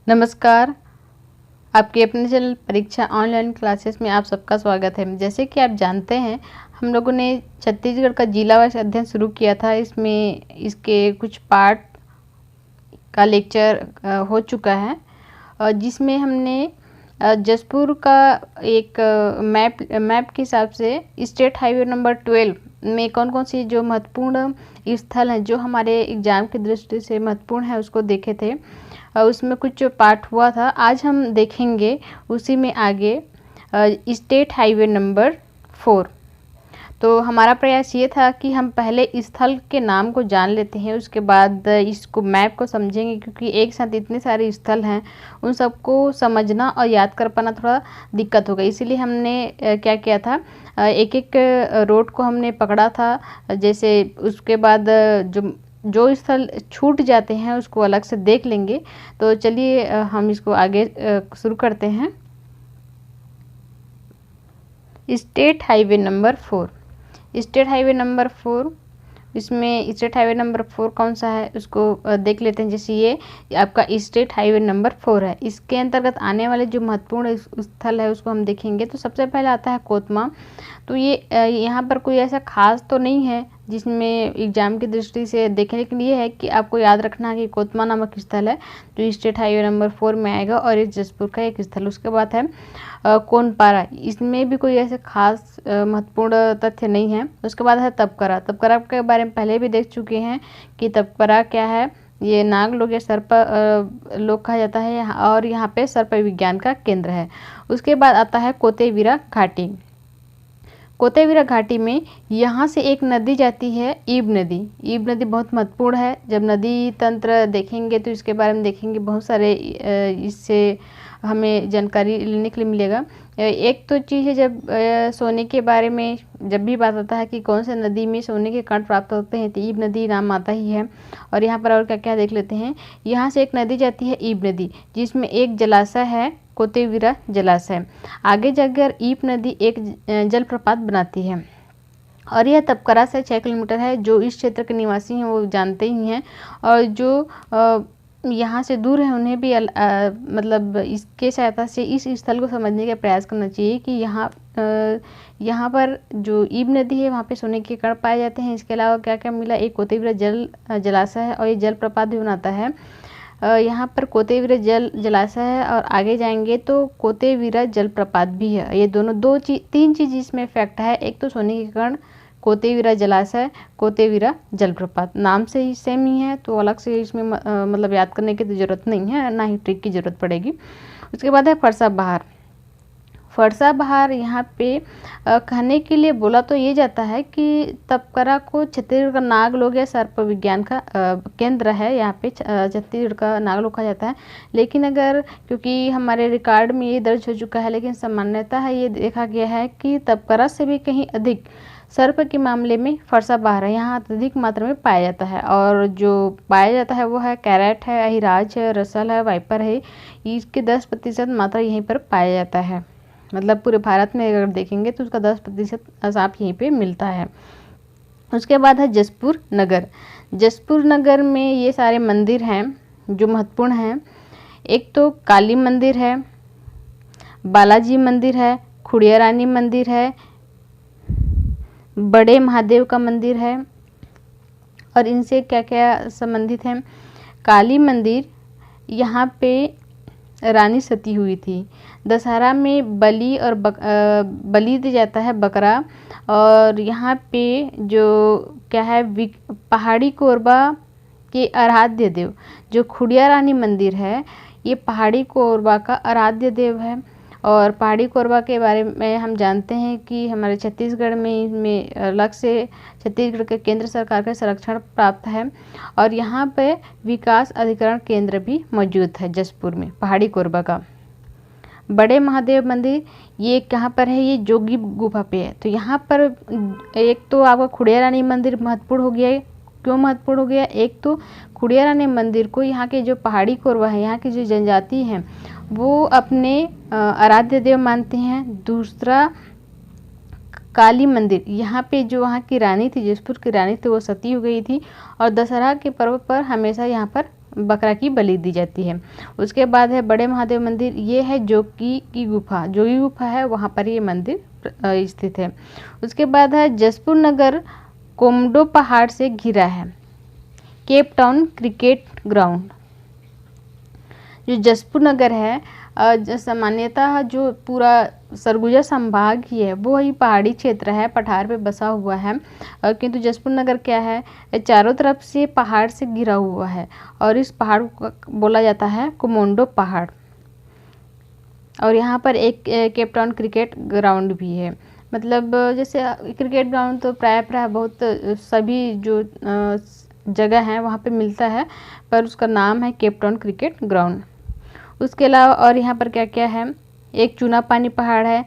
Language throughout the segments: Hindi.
नमस्कार, आपके अपने चैनल परीक्षा ऑनलाइन क्लासेस में आप सबका स्वागत है। जैसे कि आप जानते हैं, हम लोगों ने छत्तीसगढ़ का जिला वाइज अध्ययन शुरू किया था। इसमें इसके कुछ पार्ट का लेक्चर हो चुका है, जिसमें हमने जसपुर का एक मैप के हिसाब से स्टेट हाईवे नंबर 12 में कौन कौन सी जो महत्वपूर्ण स्थल हैं जो हमारे एग्ज़ाम की दृष्टि से महत्वपूर्ण है उसको देखे थे। उसमें कुछ जो पार्ट हुआ था आज हम देखेंगे उसी में आगे स्टेट हाईवे नंबर 4। तो हमारा प्रयास ये था कि हम पहले स्थल के नाम को जान लेते हैं, उसके बाद इसको मैप को समझेंगे, क्योंकि एक साथ इतने सारे स्थल हैं उन सबको समझना और याद कर पाना थोड़ा दिक्कत होगा। इसीलिए हमने क्या किया था, एक एक रोड को हमने पकड़ा था। जैसे उसके बाद जो स्थल छूट जाते हैं उसको अलग से देख लेंगे। तो चलिए हम इसको आगे शुरू करते हैं। State highway number 4, state highway number 4, इसमें स्टेट हाईवे नंबर 4 कौन सा है उसको देख लेते हैं। जैसे ये आपका स्टेट हाईवे नंबर 4 है, इसके अंतर्गत आने वाले जो महत्वपूर्ण स्थल है उसको हम देखेंगे। तो सबसे पहले आता है कोतमा। तो ये यहाँ पर कोई ऐसा खास तो नहीं है जिसमें एग्जाम की दृष्टि से देखें, लेकिन ये है कि आपको याद रखना है कि कोतमा नामक स्थल है जो स्टेट हाईवे नंबर 4 में आएगा और ये जसपुर का एक स्थल। उसके बाद है कोनपारा, इसमें भी कोई ऐसे खास महत्वपूर्ण तथ्य नहीं है। उसके बाद है तपकरा। तपकरा के बारे में पहले भी देख चुके हैं कि तपकरा क्या है। ये नाग लोग या सर्प लोग कहा जाता है और यहाँ पे सर्प विज्ञान का केंद्र है। उसके बाद आता है कोतेवीरा घाटी। कोतेवीरा घाटी में यहाँ से एक नदी जाती है, ईब नदी। ईब नदी बहुत महत्वपूर्ण है। जब नदी तंत्र देखेंगे तो इसके बारे में देखेंगे, बहुत सारे इससे हमें जानकारी लेने के लिए मिलेगा। एक तो चीज़ है, जब सोने के बारे में जब भी बात आता है कि कौन से नदी में सोने के कण प्राप्त होते हैं तो ईब नदी नाम आता ही है। और यहाँ पर और क्या क्या देख लेते हैं। यहाँ से एक नदी जाती है ईब नदी, जिसमें एक जलाशय है कोतेवीरा जलाशय। आगे जाकर ईब नदी एक जलप्रपात बनाती है और यह तपकरा से 6 किलोमीटर है। जो इस क्षेत्र के निवासी हैं वो जानते ही हैं, और जो यहाँ से दूर है उन्हें भी मतलब इसके सहायता से इस स्थल को समझने का प्रयास करना चाहिए कि यहाँ पर जो ईब नदी है वहाँ पे सोने के कण पाए जाते हैं। इसके अलावा क्या क्या मिला, एक कोतेवीरा जलाशय है और ये जलप्रपात भी बनाता है। यहाँ पर कोतेवीरा जलाशय है और आगे जाएंगे तो कोतेवीरा जलप्रपात भी है। ये दोनों तीन चीज़ इसमें फैक्ट है। एक तो सोने के कण, कोतेवीरा जलाशय, कोतेवीरा जलप्रपात, नाम से ही सेम ही है, तो अलग से इसमें मतलब याद करने की तो ज़रूरत नहीं है, ना ही ट्रिक की ज़रूरत पड़ेगी। उसके बाद है फरसा बहार। फरसा बहार यहाँ पे कहने के लिए बोला तो ये जाता है कि तपकरा को छत्तीसगढ़ का नागलोक या सर्प विज्ञान का केंद्र है। यहाँ पे छत्तीसगढ़ का नागलोक कहा जाता है। लेकिन अगर, क्योंकि हमारे रिकॉर्ड में ये दर्ज हो चुका है, लेकिन सामान्यतः है ये देखा गया है कि तपकरा से भी कहीं अधिक सर्प के मामले में फरसा बहार है यहाँ अत्यधिक मात्रा में पाया जाता है। और जो पाया जाता है वो है कैरेट है, अहिराज है, रसल है, वाइपर है। इसके 10% मात्रा यहीं पर पाया जाता है। मतलब पूरे भारत में अगर देखेंगे तो उसका 10% सांप यहीं पे मिलता है। उसके बाद है जसपुर नगर। जसपुर नगर में ये सारे मंदिर हैं जो महत्वपूर्ण हैं। एक तो काली मंदिर है, बालाजी मंदिर है, खुड़िया रानी मंदिर है, बड़े महादेव का मंदिर है। और इनसे क्या क्या संबंधित हैं। काली मंदिर, यहाँ पे रानी सती हुई थी। दशहरा में बलि और बलि दिया जाता है बकरा। और यहाँ पे जो क्या है, पहाड़ी कोरबा के आराध्य देव जो खुड़िया रानी मंदिर है, ये पहाड़ी कोरबा का आराध्य देव है। और पहाड़ी कोरबा के बारे में हम जानते हैं कि हमारे छत्तीसगढ़ में इसमें अलग से छत्तीसगढ़ के केंद्र सरकार का संरक्षण प्राप्त है। और यहाँ पे विकास अधिकरण केंद्र भी मौजूद है जसपुर में, पहाड़ी कोरबा का। बड़े महादेव मंदिर ये कहाँ पर है, ये जोगी गुफा पे है। तो यहाँ पर एक तो आपका खुड़िया रानी मंदिर महत्वपूर्ण हो गया है। क्यों महत्वपूर्ण हो गया, एक तो खुड़िया रानी मंदिर को यहाँ के जो पहाड़ी कोरबा है, यहाँ की जो जनजाति हैं वो अपने आराध्य देव मानते हैं। दूसरा काली मंदिर, यहाँ पे जो वहाँ की रानी थी, जसपुर की रानी थी, वो सती हो गई थी और दशहरा के पर्व पर हमेशा यहाँ पर बकरा की बलि दी जाती है। उसके बाद है बड़े महादेव मंदिर, ये है जोगी की गुफा, जोगी गुफा है वहाँ पर ये मंदिर स्थित है। उसके बाद है जसपुर नगर कोमडो पहाड़ से घिरा है। केप टाउन क्रिकेट ग्राउंड, जो जसपुर नगर है सामान्यतः जो पूरा सरगुजा संभाग ही है वो ही पहाड़ी क्षेत्र है, पठार पे बसा हुआ है। किंतु जसपुर नगर क्या है, चारों तरफ से पहाड़ से घिरा हुआ है और इस पहाड़ को बोला जाता है कोमोंडो पहाड़। और यहाँ पर एक केप टाउन क्रिकेट ग्राउंड भी है। मतलब जैसे क्रिकेट ग्राउंड तो प्राय बहुत सभी जो जगह है वहाँ पे मिलता है, पर उसका नाम है केप टाउन क्रिकेट ग्राउंड। उसके अलावा और यहाँ पर क्या क्या है, एक चूना पानी पहाड़ है,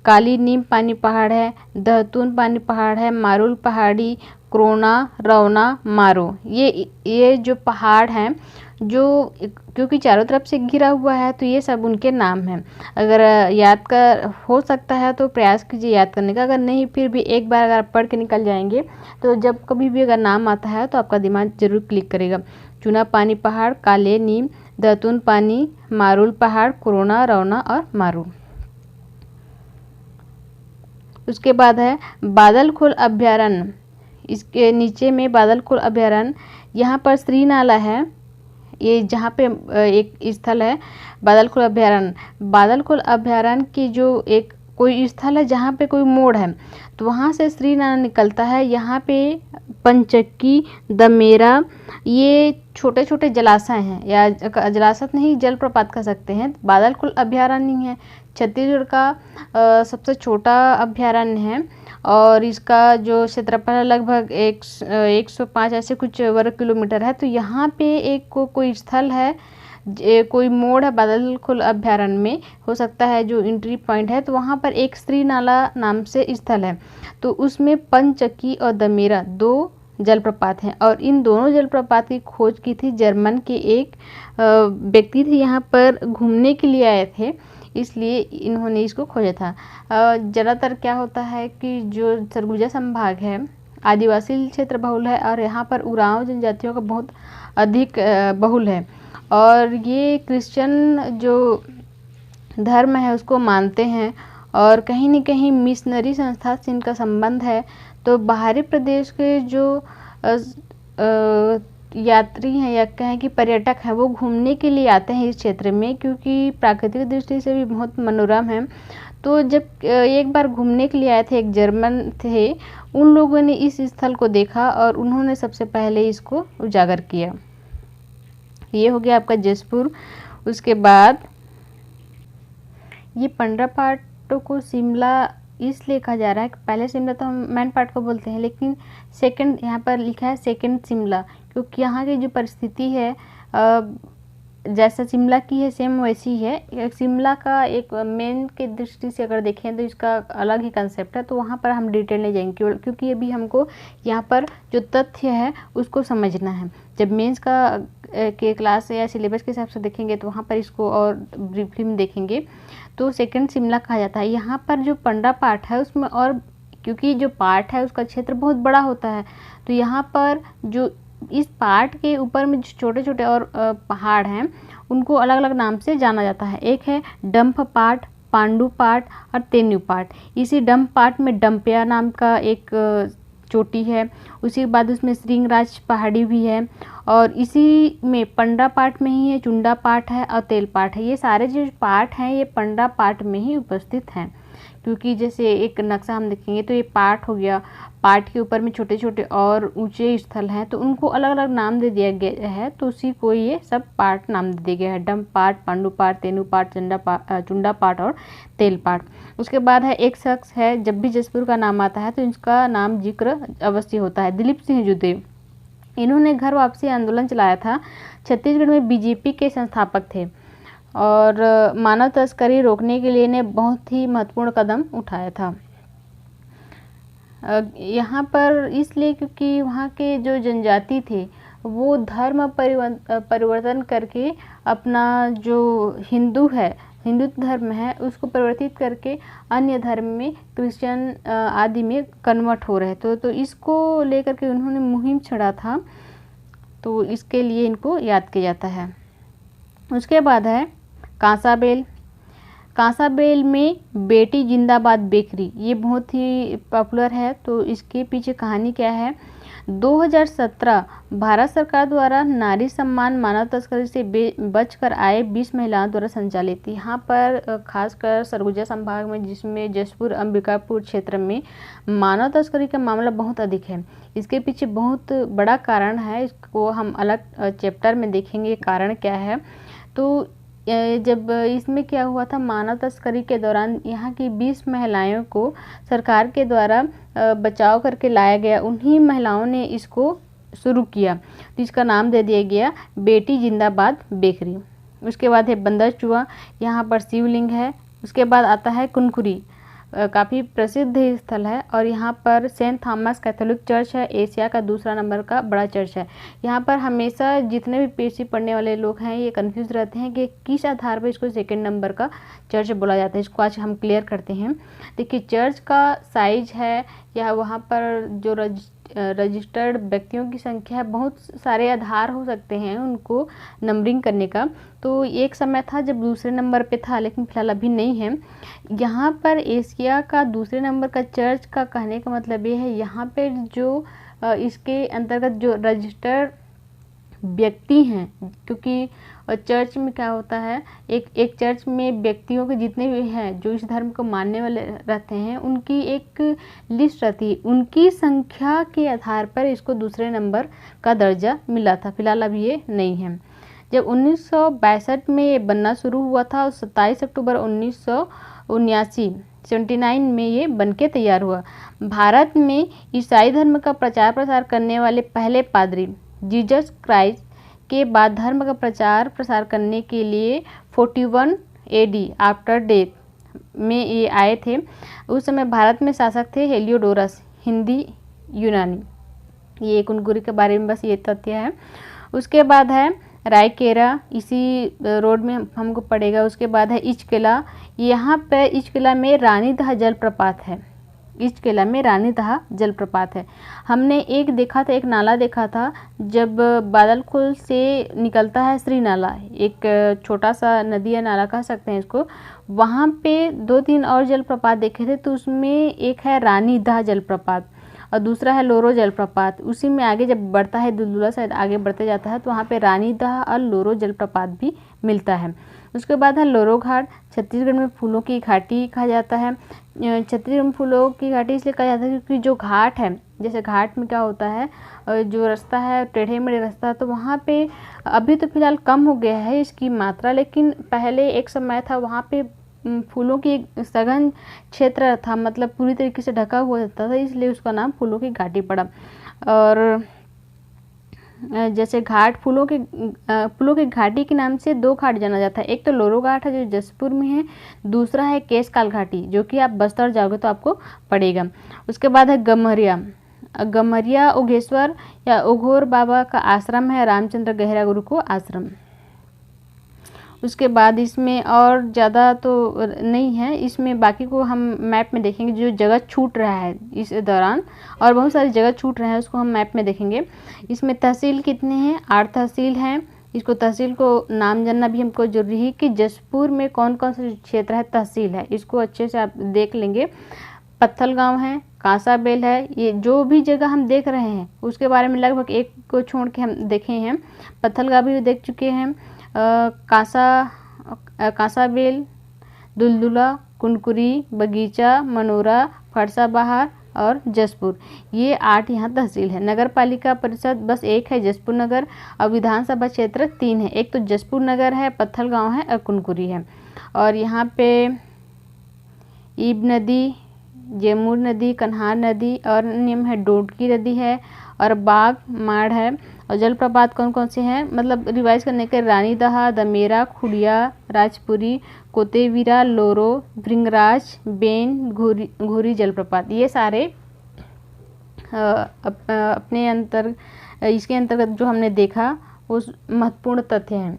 काली नीम पानी पहाड़ है, दहतून पानी पहाड़ है, मारुल पहाड़ी, क्रोना, रौना, मारो। ये जो पहाड़ हैं जो क्योंकि चारों तरफ से घिरा हुआ है तो ये सब उनके नाम हैं। अगर याद कर हो सकता है तो प्रयास कीजिए याद करने का, अगर नहीं फिर भी एक बार अगर आप पढ़ के निकल जाएंगे तो जब कभी भी अगर नाम आता है तो आपका दिमाग जरूर क्लिक करेगा। चूना पानी पहाड़, काले नीम, दहतून पानी, मारुल पहाड़, क्रोना, रौना और मारू। उसके बाद है बादलखोल अभ्यारण्य, इसके नीचे में बादलखोल अभ्यारण्य, यहाँ पर श्री नाला है, ये जहाँ पे एक स्थल है बादलखोल अभ्यारण्य। बादलखोल अभ्यारण्य की जो एक कोई स्थल है जहाँ पे कोई मोड़ है तो वहाँ से श्री नाला निकलता है। यहाँ पे पंचक्की, दमेरा, ये छोटे छोटे जलाशय हैं, या जलाशय नहीं जलप्रपात कह सकते हैं। बादलखोल अभ्यारण्य है छत्तीसगढ़ का सबसे छोटा अभ्यारण्य है और इसका जो क्षेत्रफल है लगभग 105 ऐसे कुछ वर्ग किलोमीटर है। तो यहाँ पे एक कोई स्थल है, कोई मोड़ है बादलखोल अभ्यारण्य में, हो सकता है जो एंट्री पॉइंट है, तो वहाँ पर एक श्री नाला नाम से स्थल है। तो उसमें पंचक्की और दमेरा दो जलप्रपात हैं और इन दोनों जलप्रपात की खोज की थी जर्मन के एक व्यक्ति थे, यहाँ पर घूमने के लिए आए थे, इसलिए इन्होंने इसको खोजा था। ज़्यादातर क्या होता है कि जो सरगुजा संभाग है आदिवासी क्षेत्र बहुल है और यहाँ पर उरांव जनजातियों का बहुत अधिक बहुल है और ये क्रिश्चियन जो धर्म है उसको मानते हैं और कहीं न कहीं मिशनरी संस्था से इनका संबंध है। तो बाहरी प्रदेश के जो यात्री हैं या कहें कि पर्यटक हैं वो घूमने के लिए आते हैं इस क्षेत्र में, क्योंकि प्राकृतिक दृष्टि से भी बहुत मनोरम है। तो जब एक बार घूमने के लिए आए थे, एक जर्मन थे, उन लोगों ने इस स्थल को देखा और उन्होंने सबसे पहले इसको उजागर किया। ये हो गया आपका जसपुर। उसके बाद ये पंडरा पार्टों को शिमला इसलिए कहा जा रहा है कि पहले शिमला तो हम मेन पार्ट को बोलते हैं, लेकिन सेकंड यहाँ पर लिखा है सेकंड शिमला, क्योंकि यहाँ की जो परिस्थिति है जैसा शिमला की है सेम वैसी है। शिमला का एक मेन के दृष्टि से अगर देखें तो इसका अलग ही कंसेप्ट है, तो वहाँ पर हम डिटेल नहीं जाएंगे क्योंकि अभी हमको यहाँ पर जो तथ्य है उसको समझना है। जब मेंस का के क्लास या सिलेबस के हिसाब से देखेंगे तो वहाँ पर इसको और ब्रीफली में देखेंगे। तो सेकंड शिमला कहा जाता है। यहाँ पर जो पंडा पार्ट है उसमें, और क्योंकि जो पार्ट है उसका क्षेत्र बहुत बड़ा होता है, तो यहाँ पर जो इस पार्ट के ऊपर में जो छोटे छोटे और पहाड़ हैं उनको अलग अलग नाम से जाना जाता है। एक है डंप पार्ट, पांडु पार्ट और तेन्यू पार्ट। इसी डंप पार्ट में डंपिया नाम का एक चोटी है, उसी के बाद उसमें श्रृंगराज पहाड़ी भी है और इसी में पंडा पार्ट में ही है चुंडा पार्ट है और तेल पार्ट है। ये सारे जो पार्ट हैं ये पंडा पार्ट में ही उपस्थित हैं, क्योंकि जैसे एक नक्शा हम देखेंगे तो ये पार्ट हो गया, पार्ट के ऊपर में छोटे छोटे और ऊंचे स्थल हैं तो उनको अलग अलग नाम दे दिया गया है, तो उसी को ये सब पार्ट नाम दे दिया गया है। डंप पार्ट, पांडु पार्ट, तेनू पार्ट, चुंडा पार्ट और तेल पार्ट। उसके बाद है एक शख्स है, जब भी जसपुर का नाम आता है तो इसका नाम जिक्र अवश्य होता है, दिलीप सिंह जुदेव। इन्होंने घर वापसी आंदोलन चलाया था, छत्तीसगढ़ में बीजेपी के संस्थापक थे और मानव तस्करी रोकने के लिए ने बहुत ही महत्वपूर्ण कदम उठाया था। यहाँ पर इसलिए क्योंकि वहाँ के जो जनजाति थे वो धर्म परिवर्तन करके अपना जो हिंदू धर्म है उसको परिवर्तित करके अन्य धर्म में क्रिश्चियन आदि में कन्वर्ट हो रहे। तो इसको लेकर के उन्होंने मुहिम छेड़ा था, तो इसके लिए इनको याद किया जाता है। उसके बाद है कांसाबेल। कांसाबेल में बेटी जिंदाबाद बेकरी, ये बहुत ही पॉपुलर है। तो इसके पीछे कहानी क्या है? 2017 भारत सरकार द्वारा नारी सम्मान मानव तस्करी से बचकर आए 20 महिलाओं द्वारा संचालित। यहाँ पर खासकर सरगुजा संभाग में, जिसमें जशपुर अंबिकापुर क्षेत्र में मानव तस्करी का मामला बहुत अधिक है। इसके पीछे बहुत बड़ा कारण है, इसको हम अलग चैप्टर में देखेंगे कारण क्या है। तो जब इसमें क्या हुआ था, मानव तस्करी के दौरान यहाँ की 20 महिलाओं को सरकार के द्वारा बचाव करके लाया गया। उन्हीं महिलाओं ने इसको शुरू किया, तो इसका नाम दे दिया गया बेटी जिंदाबाद बेकरी। उसके बाद है बंदरचुआ, यहाँ पर शिवलिंग है। उसके बाद आता है कुनकुरी, काफ़ी प्रसिद्ध स्थल है, और यहाँ पर सेंट थॉमस कैथोलिक चर्च है, एशिया का दूसरा नंबर का बड़ा चर्च है। यहाँ पर हमेशा जितने भी पीएचडी पढ़ने वाले लोग हैं ये कंफ्यूज रहते हैं कि किस आधार पर इसको सेकंड नंबर का चर्च बोला जाता है। इसको आज हम क्लियर करते हैं। देखिए, चर्च का साइज है या वहाँ पर जो रजिस्टर्ड व्यक्तियों की संख्या है, बहुत सारे आधार हो सकते हैं उनको नंबरिंग करने का। तो एक समय था जब दूसरे नंबर पे था, लेकिन फिलहाल अभी नहीं है। यहाँ पर एशिया का दूसरे नंबर का चर्च का कहने का मतलब ये है, यहाँ पे जो इसके अंतर्गत जो रजिस्टर्ड व्यक्ति हैं, क्योंकि चर्च में क्या होता है, एक चर्च में व्यक्तियों के जितने भी हैं जो इस धर्म को मानने वाले रहते हैं, उनकी एक लिस्ट रहती है। उनकी संख्या के आधार पर इसको दूसरे नंबर का दर्जा मिला था। फिलहाल अभी ये नहीं है। जब 1962 में ये बनना शुरू हुआ था और 27 अक्टूबर 1979 में ये बनके तैयार हुआ। भारत में ईसाई धर्म का प्रचार प्रसार करने वाले पहले पादरी जीसस क्राइस्ट के बाद धर्म का प्रचार प्रसार करने के लिए 41 AD आफ्टर डेथ में ये आए थे। उस समय भारत में शासक थे हेलियोडोरस, हिंदी यूनानी। ये कुनकुरी के बारे में बस ये तथ्य है। उसके बाद है रायकेरा, इसी रोड में हमको पड़ेगा। उसके बाद है इचकिला, यहाँ पे इचकिला में रानीदह जलप्रपात है। इचकिला में रानीदह जलप्रपात है। हमने एक देखा था, एक नाला देखा था, जब बादलखुल से निकलता है श्री नाला, एक छोटा सा नदी या नाला कह सकते हैं इसको। वहाँ पे 2-3 और जलप्रपात देखे थे, तो उसमें एक है रानीदह जलप्रपात और दूसरा है लोरो जलप्रपात। उसी में आगे जब बढ़ता है, दुलदुला साइड आगे बढ़ते जाता है, तो वहाँ पे रानीदह और लोरो जलप्रपात भी मिलता है। उसके बाद है लोरो घाट, छत्तीसगढ़ में फूलों की घाटी कहा जाता है। छत्तीसगढ़ में फूलों की घाटी इसलिए कहा जाता है क्योंकि जो घाट है, जैसे घाट में क्या होता है, जो रास्ता है टेढ़े मेढ़े रास्ता, तो वहाँ पे अभी तो फिलहाल कम हो गया है इसकी मात्रा, लेकिन पहले एक समय था वहाँ पे फूलों की सघन क्षेत्र था, मतलब पूरी तरीके से ढका हुआ रहता था, इसलिए उसका नाम फूलों की घाटी पड़ा। और जैसे घाट फूलों की घाटी के नाम से 2 घाट जाना जाता है। एक तो लोरो घाट है जो जसपुर में है, दूसरा है केशकाल घाटी जो कि आप बस्तर जाओगे तो आपको पड़ेगा। उसके बाद है गम्हरिया। गम्हरिया ओघेश्वर या ओघोर बाबा का आश्रम है, रामचंद्र गहरा गुरु को आश्रम। उसके बाद इसमें और ज़्यादा तो नहीं है, इसमें बाकी को हम मैप में देखेंगे। जो जगह छूट रहा है इस दौरान, और बहुत सारी जगह छूट रहा है, उसको हम मैप में देखेंगे। इसमें तहसील कितने हैं? 8 तहसील हैं। इसको तहसील को नाम जानना भी हमको जरूरी है कि जसपुर में कौन कौन से क्षेत्र है, तहसील है, इसको अच्छे से आप देख लेंगे। पत्थलगांव है, कांसाबेल है, ये जो भी जगह हम देख रहे हैं उसके बारे में लगभग एक को छोड़ के हम देखे हैं। पत्थलगांव भी देख चुके हैं, कांसाबेल, दुलदुला, कुनकुरी, बगीचा, मनोरा, फरसा बहार और जसपुर, ये 8 यहाँ तहसील है। नगर पालिका परिषद बस एक है, जसपुर नगर, और विधानसभा क्षेत्र 3 है। एक तो जसपुर नगर है, पत्थलगांव है और कुनकुरी है। और यहाँ पे ईब नदी, जेमूर नदी, कन्हार नदी और नियम है, डोडकी नदी है और बाग माड़ है। और जलप्रपात कौन कौन से हैं, मतलब रिवाइज करने के रानीदह, दमेरा, खुड़िया, राजपुरी, कोतेवीरा, लोरो, भृंगराज, बेन, घूरी जलप्रपात, ये सारे अपने इसके अंतर्गत जो हमने देखा वो महत्वपूर्ण तथ्य हैं।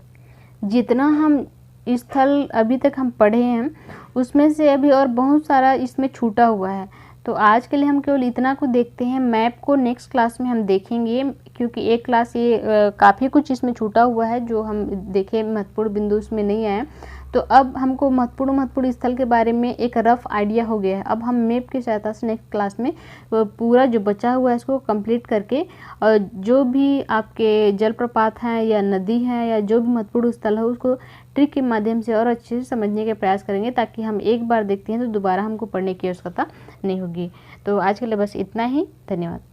जितना हम स्थल अभी तक हम पढ़े हैं उसमें से अभी और बहुत सारा इसमें छूटा हुआ है। तो आज के लिए हम केवल इतना को देखते हैं। मैप को नेक्स्ट क्लास में हम देखेंगे, क्योंकि एक क्लास ये काफ़ी कुछ इसमें छूटा हुआ है जो हम देखे, महत्वपूर्ण बिंदु इसमें नहीं आए। तो अब हमको महत्वपूर्ण स्थल के बारे में एक रफ आइडिया हो गया है। अब हम मैप की सहायता से नेक्स्ट क्लास में पूरा जो बचा हुआ है इसको कंप्लीट करके जो भी आपके जलप्रपात हैं या नदी हैं या जो भी महत्वपूर्ण स्थल है उसको ट्रिक के माध्यम से और अच्छे से समझने के प्रयास करेंगे, ताकि हम एक बार देखते हैं तो दोबारा हमको पढ़ने की आवश्यकता नहीं होगी। तो आज के लिए बस इतना ही। धन्यवाद।